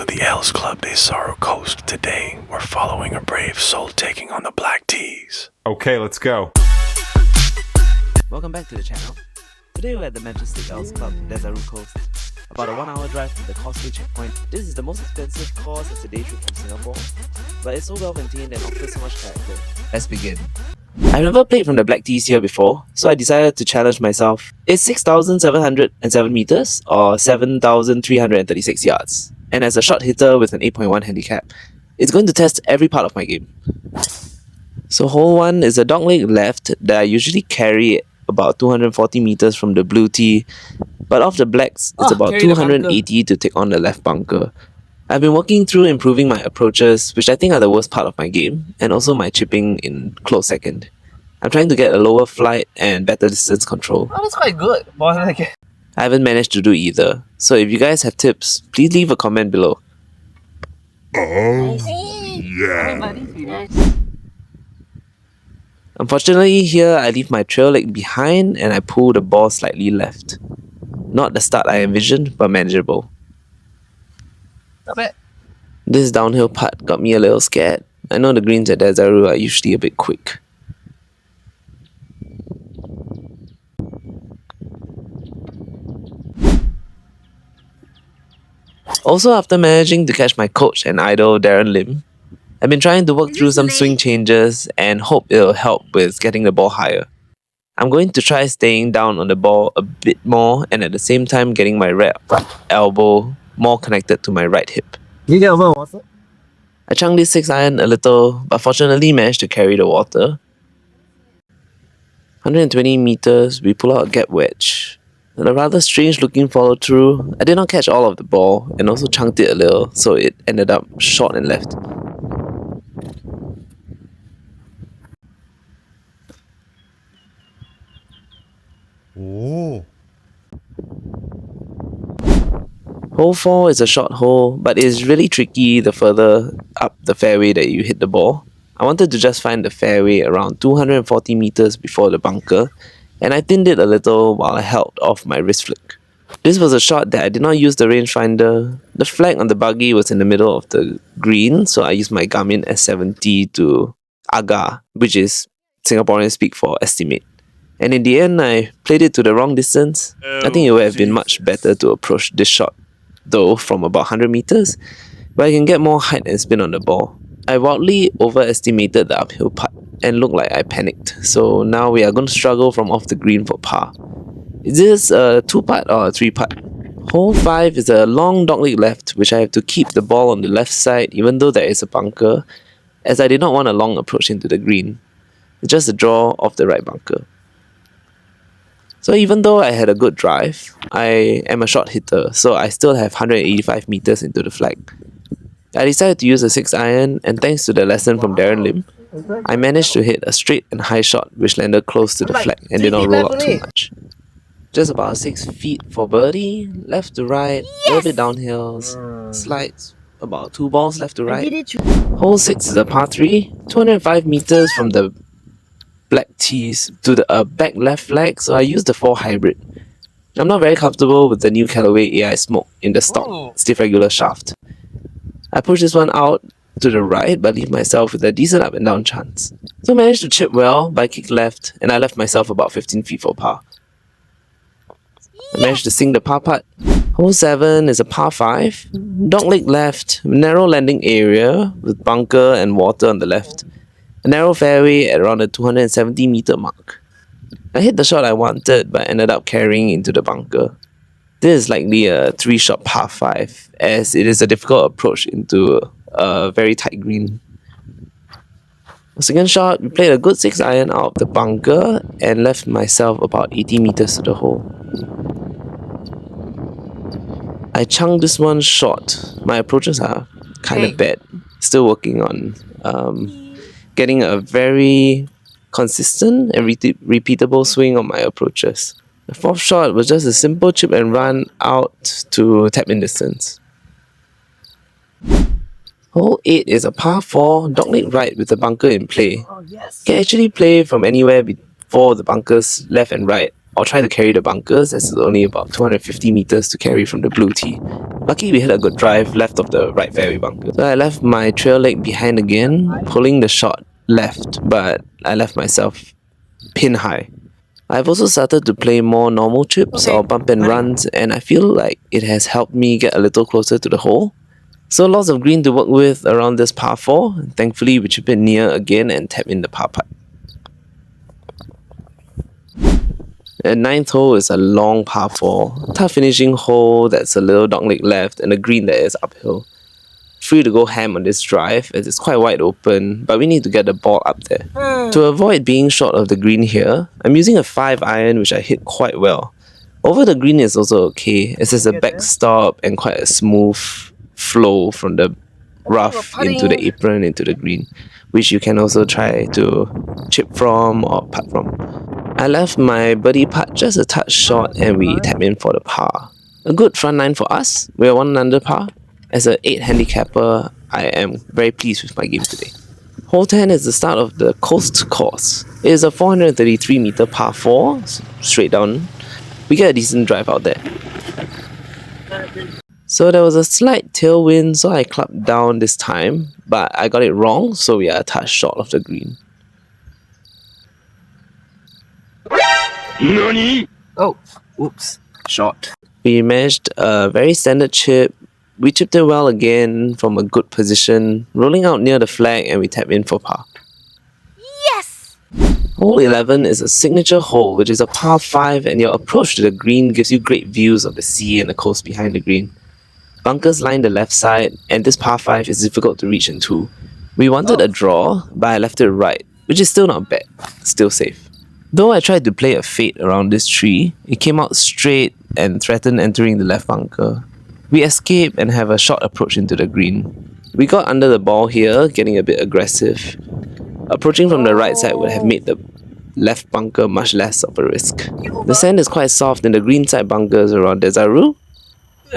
the Els Club Desaru coast. Today, we're following a brave soul taking on the black teas. Okay, let's go. Welcome back to the channel. Today we're at the majestic Els Club, Desaru coast. About a 1 hour drive from the causeway checkpoint. This is the most expensive course as a day trip from Singapore, but it's so well maintained and offers so much character. Let's begin. I've never played from the black teas here before, so I decided to challenge myself. It's 6,707 meters or 7,336 yards, and as a short hitter with an 8.1 handicap, it's going to test every part of my game. So hole 1 is a dogleg left that I usually carry about 240 meters from the blue tee, but off the blacks, it's about 280 to take on the left bunker. I've been working through improving my approaches, which I think are the worst part of my game, and also my chipping in close second. I'm trying to get a lower flight and better distance control. Oh, that's quite good. I haven't managed to do either, so if you guys have tips, please leave a comment below. Unfortunately, here I leave my trail leg behind and I pull the ball slightly left. Not the start I envisioned, but manageable. Not bad. This downhill putt got me a little scared. I know the greens at Desaru are usually a bit quick. Also, after managing to catch my coach and idol Darren Lim, I've been trying to work through some swing changes and hope it'll help with getting the ball higher. I'm going to try staying down on the ball a bit more and at the same time getting my right elbow more connected to my right hip. You get over water? I chunked this 6-iron a little, but fortunately managed to carry the water. 120 meters, we pull out a gap wedge. And a rather strange looking follow through. I did not catch all of the ball and also chunked it a little, so it ended up short and left. Oh. Hole 4 is a short hole, but it is really tricky the further up the fairway that you hit the ball. I wanted to just find the fairway around 240 meters before the bunker, and I thinned it a little while I held off my wrist flick. This was a shot that I did not use the rangefinder. The flag on the buggy was in the middle of the green, so I used my Garmin S70 to aga, which is Singaporean speak for estimate. And in the end, I played it to the wrong distance. I think it would have been much better to approach this shot, though, from about 100 meters, but I can get more height and spin on the ball. I wildly overestimated the uphill putt and looked like I panicked, so now we are going to struggle from off the green for par. Is this a 2-putt or a 3-putt? Hole 5 is a long dogleg left, which I have to keep the ball on the left side even though there is a bunker, as I did not want a long approach into the green. It's just a draw off the right bunker. So even though I had a good drive, I am a short hitter, so I still have 185 meters into the flag. I decided to use a 6-iron, and thanks to the lesson from Darren Lim, I managed to hit a straight and high shot which landed close to the flag and did not roll out too much. Just about 6 feet for birdie, left to right, a little bit downhill, slides, about 2 balls left to right. Hole 6 is a par 3, 205 meters from the black tees to the back left flag, so I used the 4 hybrid. I'm not very comfortable with the new Callaway AI Smoke in the stock stiff regular shaft. I push this one out to the right but leave myself with a decent up and down chance. So I managed to chip well, but I kicked left and I left myself about 15 feet for par. I managed to sink the par putt. Hole 7 is a par 5, dogleg left, narrow landing area with bunker and water on the left. A narrow fairway at around the 270 meter mark. I hit the shot I wanted but ended up carrying into the bunker. This is likely a 3-shot par 5 as it is a difficult approach into a very tight green. The second shot, we played a good 6-iron out of the bunker and left myself about 80 meters to the hole. I chunked this one short. My approaches are kind of bad. Still working on getting a very consistent and repeatable swing on my approaches. The 4th shot was just a simple chip and run out to tap in distance. Hole 8 is a par 4, dogleg right with the bunker in play. You can actually play from anywhere before the bunkers left and right, or try to carry the bunkers, as it's only about 250 meters to carry from the blue tee. Lucky we had a good drive left of the right fairway bunker. So I left my trail leg behind again, pulling the shot left, but I left myself pin high. I've also started to play more normal chips or bump and runs, and I feel like it has helped me get a little closer to the hole. So lots of green to work with around this par 4. Thankfully we chip it near again and tap in the par putt. The 9th hole is a long par 4, tough finishing hole that's a little dogleg left and a green that is uphill. Free to go ham on this drive as it's quite wide open, but we need to get the ball up there. To avoid being short of the green here, I'm using a 5 iron which I hit quite well. Over the green is also okay as there's a backstop and quite a smooth flow from the rough into the apron into the green, which you can also try to chip from or putt from. I left my birdie putt just a touch short and we tap in for the par. A good front 9 for us. We are 1 under par. As an 8 handicapper, I am very pleased with my game today. Hole 10 is the start of the Coast course. It is a 433 meter par 4, straight down. We get a decent drive out there. So there was a slight tailwind, so I clubbed down this time, but I got it wrong, so we are a touch short of the green. Oh, oops. Short. We managed a very standard chip. We chipped it well again from a good position, rolling out near the flag, and we tap in for par. Yes! Hole 11 is a signature hole, which is a par 5, and your approach to the green gives you great views of the sea and the coast behind the green. Bunkers line the left side, and this par 5 is difficult to reach in 2. We wanted a draw, but I left it right, which is still not bad, still safe. Though I tried to play a fade around this tree, it came out straight and threatened entering the left bunker. We escape and have a short approach into the green. We got under the ball here, getting a bit aggressive. Approaching from the right side would have made the left bunker much less of a risk. The sand is quite soft in the green side bunkers around Desaru.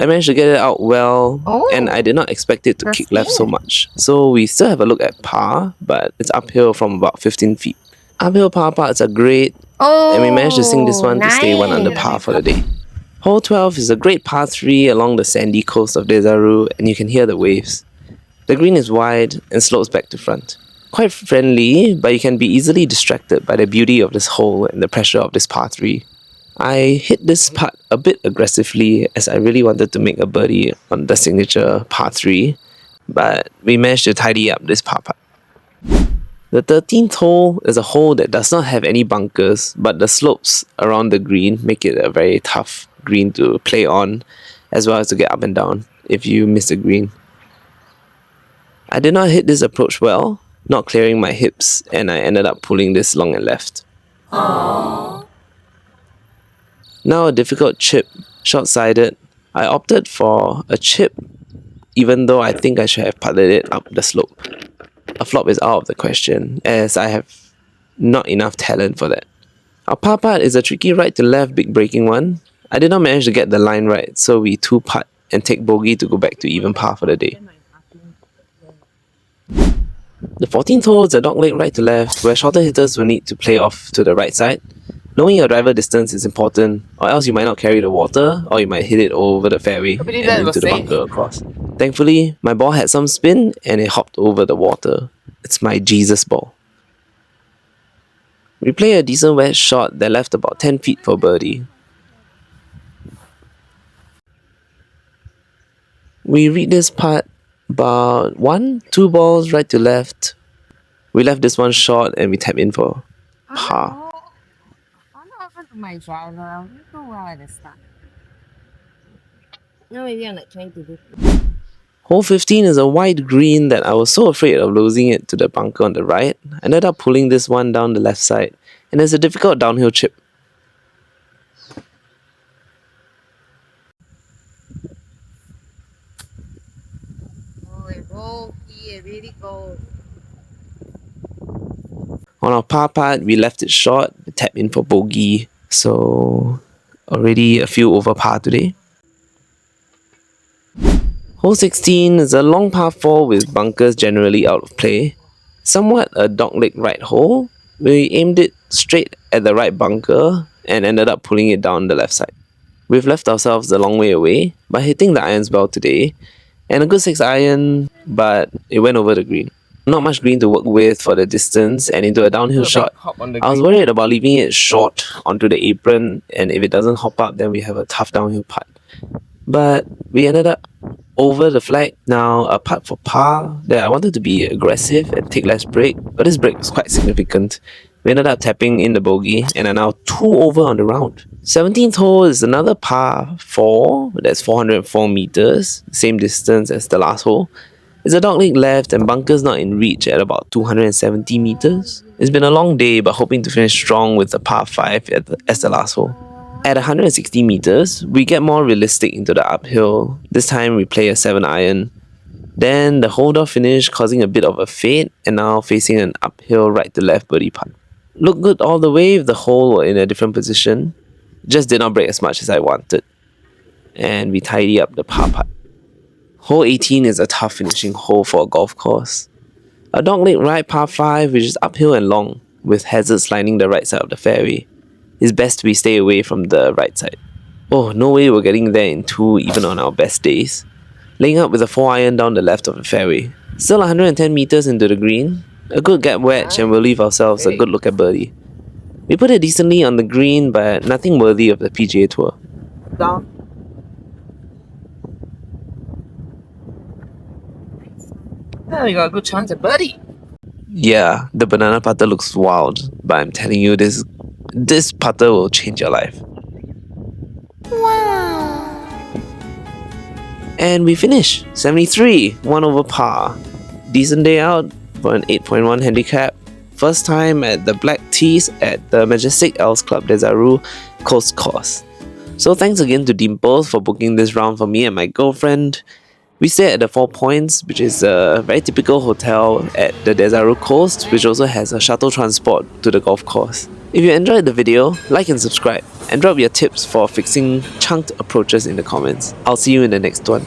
I managed to get it out well, and I did not expect it to kick left so much. So we still have a look at par, but it's uphill from about 15 feet. Uphill par putts are great, and we managed to sing this one to stay 1 under par for the day. Hole 12 is a great par 3 along the sandy coast of Desaru, and you can hear the waves. The green is wide and slopes back to front. Quite friendly, but you can be easily distracted by the beauty of this hole and the pressure of this par 3. I hit this putt a bit aggressively as I really wanted to make a birdie on the signature par 3, but we managed to tidy up this par putt. The 13th hole is a hole that does not have any bunkers, but the slopes around the green make it a very tough green to play on, as well as to get up and down if you miss the green. I did not hit this approach well, not clearing my hips, and I ended up pulling this long and left. Aww. Now a difficult chip, short-sided. I opted for a chip, even though I think I should have putted it up the slope. A flop is out of the question, as I have not enough talent for that. Our par putt is a tricky right to left big breaking one. I did not manage to get the line right, so we 2-putt and take bogey to go back to even par for the day. The 14th hole is a dogleg right to left, where shorter hitters will need to play off to the right side. Knowing your driver distance is important, or else you might not carry the water, or you might hit it over the fairway and into the bunker across. Thankfully, my ball had some spin and it hopped over the water. It's my Jesus ball. We play a decent wedge shot that left about 10 feet for birdie. We read this putt about 2 balls right to left. We left this one short and we tap in for par. What happened to my driver? I don't know why at the start. No, maybe I'm like trying to do. Hole 15 is a wide green that I was so afraid of losing it to the bunker on the right. I ended up pulling this one down the left side, and it's a difficult downhill chip. Really go. On our par putt, we left it short, tap in for bogey, so already a few over par today. Hole 16 is a long par 4 with bunkers generally out of play. Somewhat a dogleg right hole. We aimed it straight at the right bunker, and ended up pulling it down the left side. We've left ourselves a long way away, but hitting the irons well today, and a good 6 iron, but it went over the green. Not much green to work with for the distance and into a downhill shot. I was worried about leaving it short onto the apron, and if it doesn't hop up, then we have a tough downhill putt. But we ended up over the flag. Now a putt for par that I wanted to be aggressive and take less break, but this break was quite significant. We ended up tapping in the bogey and are now 2 over on the round. 17th hole is another par 4, that's 404 meters, same distance as the last hole. It's a dogleg left and bunkers not in reach at about 270 meters. It's been a long day, but hoping to finish strong with the par 5 as the last hole. At 160 meters, we get more realistic into the uphill. This time we play a 7 iron. Then the hold-off finish causing a bit of a fade and now facing an uphill right to left birdie putt. Looked good all the way if the hole were in a different position. Just did not break as much as I wanted. And we tidy up the par putt. Hole 18 is a tough finishing hole for a golf course. A dogleg right par 5 which is uphill and long, with hazards lining the right side of the fairway. It's best we stay away from the right side. Oh, no way we're getting there in 2 even on our best days. Laying up with a 4 iron down the left of the fairway. Still 110 meters into the green. A good gap wedge and we'll leave ourselves a good look at birdie. We put it decently on the green, but nothing worthy of the PGA Tour. Down. Yeah, we got a good chance at birdie. Yeah, the banana putter looks wild, but I'm telling you, this putter will change your life. Wow. And we finish 73, 1 over par. Decent day out for an 8.1 handicap. First time at the Black Tees at the majestic Elks Club Desaru Coast Course. So thanks again to Deemples for booking this round for me and my girlfriend. We stayed at the 4 Points, which is a very typical hotel at the Desaru coast, which also has a shuttle transport to the golf course. If you enjoyed the video, like and subscribe, and drop your tips for fixing chunked approaches in the comments. I'll see you in the next one.